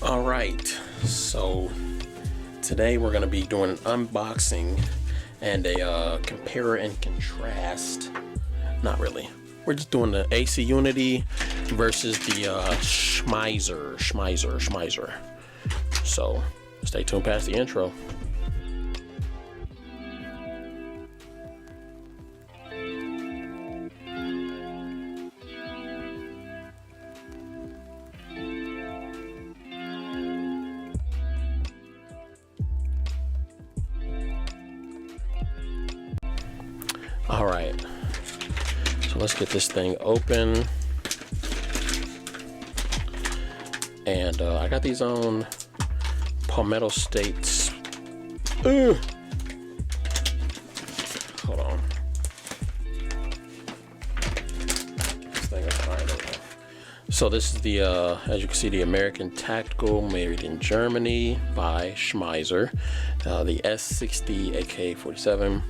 All right, so today we're going to be doing an unboxing and a compare and contrast. Not really. We're just doing the AC Unity versus the Schmizer. So stay tuned past the intro. All right, so let's get this thing open. And I got these on Palmetto States. Ugh. Hold on. This thing is fine. So this is the, as you can see, the American Tactical, made in Germany by Schmizer. The S60 Ak47.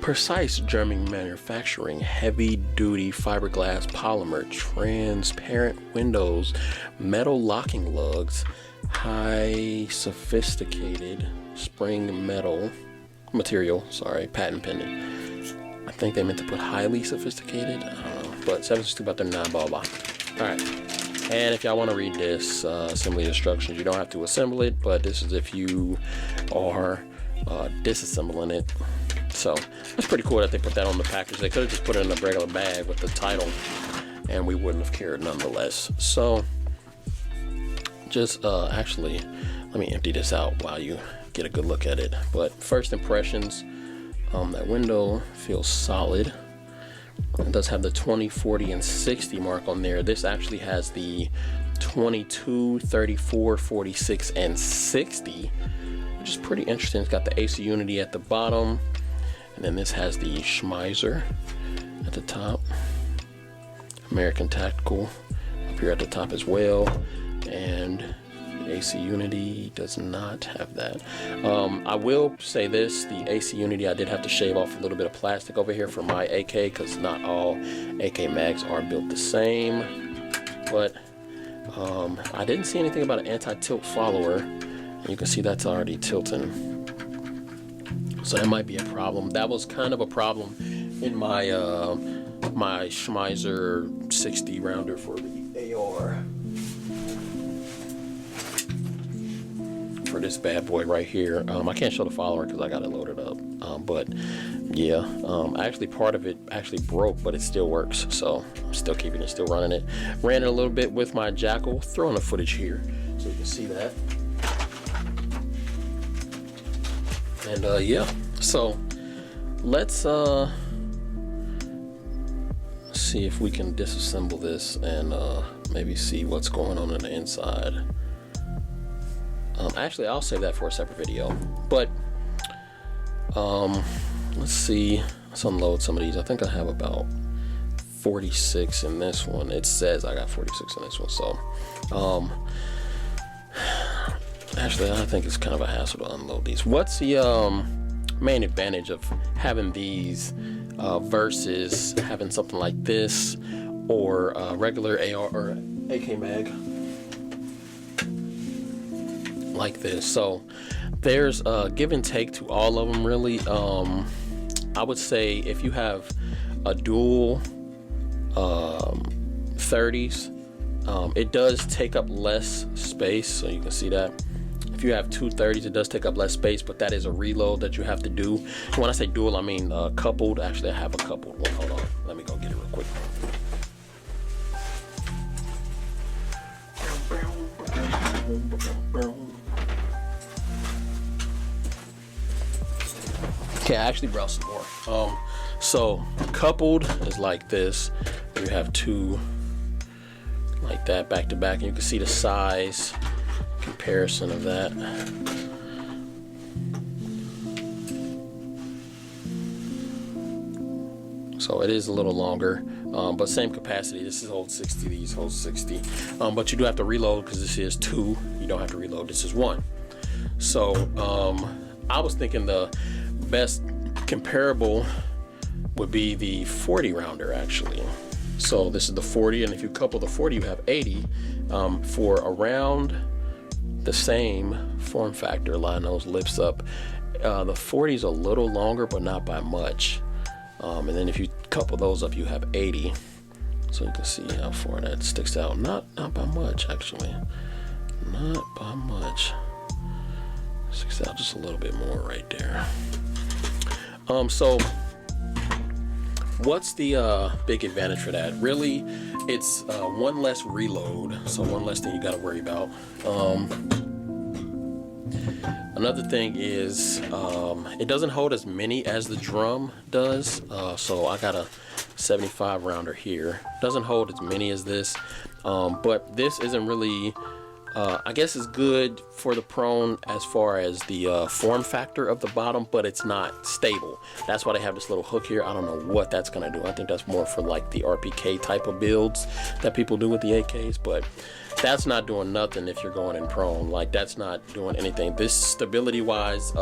Precise German manufacturing, heavy-duty fiberglass polymer, transparent windows, metal locking lugs, high sophisticated spring metal material, sorry, patent pending. I think they meant to put highly sophisticated, I don't know, but 762 about 39, blah, blah. All right, and if y'all want to read this assembly instructions, you don't have to assemble it, but this is if you are disassembling it. So it's pretty cool that they put that on the package. They could have just put it in a regular bag with the title and we wouldn't have cared nonetheless. So just actually, let me empty this out while you get a good look at it. But first impressions, that window feels solid. It does have the 20, 40, and 60 mark on there. This actually has the 22, 34, 46, and 60, which is pretty interesting. It's got the AC Unity at the bottom. And then this has the Schmizer at the top, American Tactical up here at the top as well, and the AC Unity does not have that. I will say this, the AC Unity, I did have to shave off a little bit of plastic over here for my AK because not all AK mags are built the same, but I didn't see anything about an anti-tilt follower, and you can see that's already tilting. So that might be a problem. That was kind of a problem in my my Schmizer 60 rounder for the AR. For this bad boy right here. I can't show the follower because I got it loaded up. But yeah, actually part of it actually broke, but it still works. So I'm still keeping it, still running it. Ran it a little bit with my Jackal. Throwing the footage here so you can see that. And yeah, so let's see if we can disassemble this and maybe see what's going on the inside. Actually, I'll save that for a separate video. But let's see. Let's unload some of these. I think I have about 46 in this one. It says I got 46 in this one. So actually, I think it's kind of a hassle to unload these. What's the main advantage of having these versus having something like this or regular AR or AK mag like this? So there's a give and take to all of them, really. I would say if you have a dual 30s, it does take up less space, so you can see that. If you have two 30s, it does take up less space, but that is a reload that you have to do. And when I say dual, I mean coupled. Actually, I have a coupled one. Hold on. Let me go get it real quick. Okay, I actually brought some more. So coupled is like this. You have two like that back to back, and you can see the size comparison of that. So it is a little longer, but same capacity. This is hold 60, these hold 60. But you do have to reload because this is 2. You don't have to reload, this is 1. So I was thinking the best comparable would be the 40 rounder actually. So this is the 40, and if you couple the 40, you have 80 for a round the same form factor, line those lips up. The 40 is a little longer, but not by much. And then if you couple those up, you have 80. So you can see how far that sticks out. Not by much, actually. Not by much. Sticks out just a little bit more right there. So what's the big advantage for that? Really, it's one less reload, so one less thing you got to worry about. Another thing is it doesn't hold as many as the drum does. So I got a 75 rounder here. Doesn't hold as many as this, but this isn't really I guess it's good for the prone as far as the form factor of the bottom, but it's not stable. That's why they have this little hook here. I don't know what that's gonna do. I think that's more for like the RPK type of builds that people do with the AKs, but that's not doing nothing if you're going in prone. Like, that's not doing anything. This stability wise,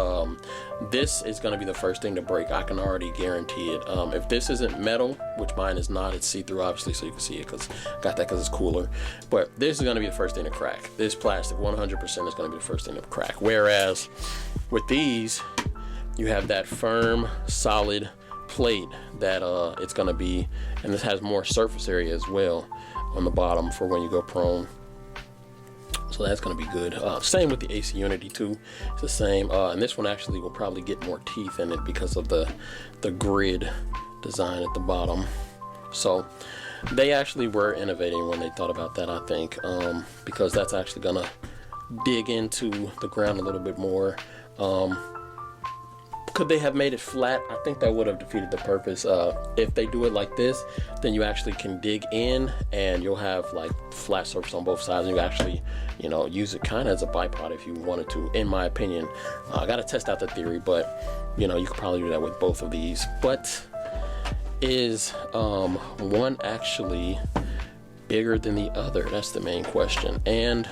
this is going to be the first thing to break. I can already guarantee it. If this isn't metal, which mine is not, it's see-through obviously, so you can see it because got that because it's cooler, but this is going to be the first thing to crack. This plastic 100% is going to be the first thing to crack, whereas with these you have that firm solid plate that it's going to be, and this has more surface area as well on the bottom for when you go prone. So that's going to be good. Same with the AC Unity too. It's the same. And this one actually will probably get more teeth in it because of the grid design at the bottom. So they actually were innovating when they thought about that, I think, because that's actually going to dig into the ground a little bit more. Could they have made it flat? I think that would have defeated the purpose. If they do it like this, then you actually can dig in and you'll have like flat surface on both sides, and you actually, you know, use it kind of as a bipod if you wanted to, in my opinion. I got to test out the theory, but you know, you could probably do that with both of these. But is one actually bigger than the other? That's the main question. And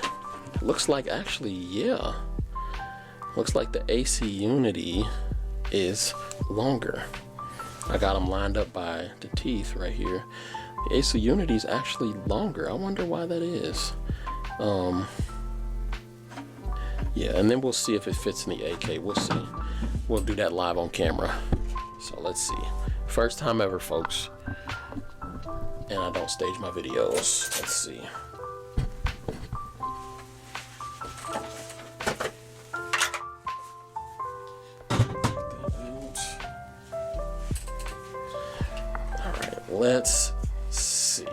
looks like actually, yeah, looks like the AC Unity is longer. I got them lined up by the teeth right here. The AC Unity is actually longer. I wonder why that is. Yeah, and then we'll see if it fits in the AK. We'll see. We'll do that live on camera. So let's see. First time ever, folks. And I don't stage my videos. Let's see. Let's see.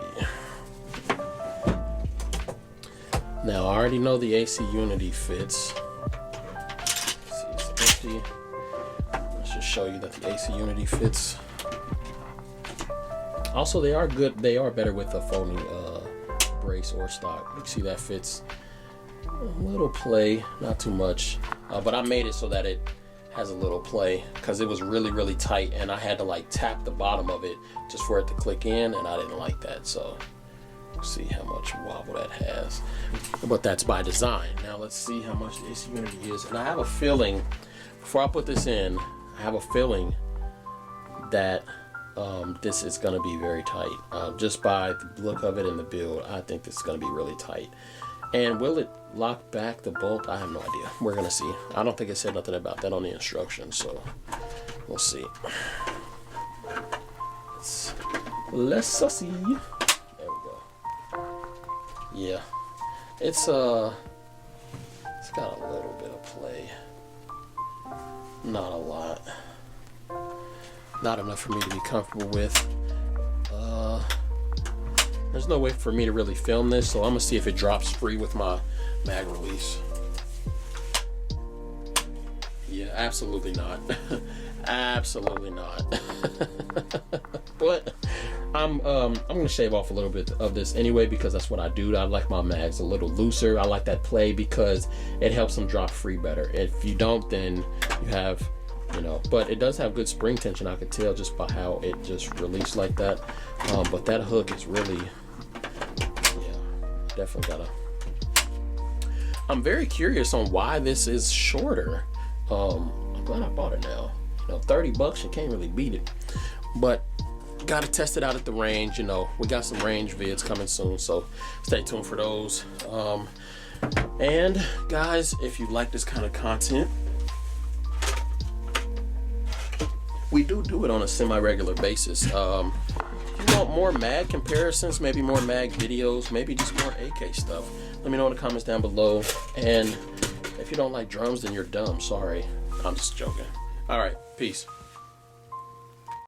Now I already know the AC Unity fits. Let's see, it's empty. Let's just show you that the AC Unity fits. Also, they are good. They are better with a folding brace or stock. You can see that fits a little play, not too much, but I made it so that it has a little play because it was really tight, and I had to like tap the bottom of it just for it to click in, and I didn't like that. So see how much wobble that has, but that's by design. Now let's see how much the AC Unity is, and I have a feeling, before I put this in, I have a feeling that this is going to be very tight. Just by the look of it in the build, I think this is going to be really tight. And will it lock back the bolt? I have no idea. We're gonna see. I don't think it said nothing about that on the instructions, so we'll see. Let's see. There we go. Yeah, it's got a little bit of play. Not a lot. Not enough for me to be comfortable with. There's no way for me to really film this, so I'm gonna see if it drops free with my mag release. Yeah, absolutely not. Absolutely not. But I'm gonna shave off a little bit of this anyway, because that's what I do. I like my mags a little looser. I like that play because it helps them drop free better. If you don't, then you have, you know, but it does have good spring tension. I could tell just by how it just released like that. But that hook is really, yeah, definitely gotta. I'm very curious on why this is shorter. I'm glad I bought it now. You know, $30, you can't really beat it. But gotta test it out at the range. You know, we got some range vids coming soon, so stay tuned for those. And guys, if you like this kind of content, we do it on a semi-regular basis. If you want more mag comparisons, maybe more mag videos, maybe just more AK stuff, let me know in the comments down below. And if you don't like drums, then you're dumb. Sorry, I'm just joking. All right, peace.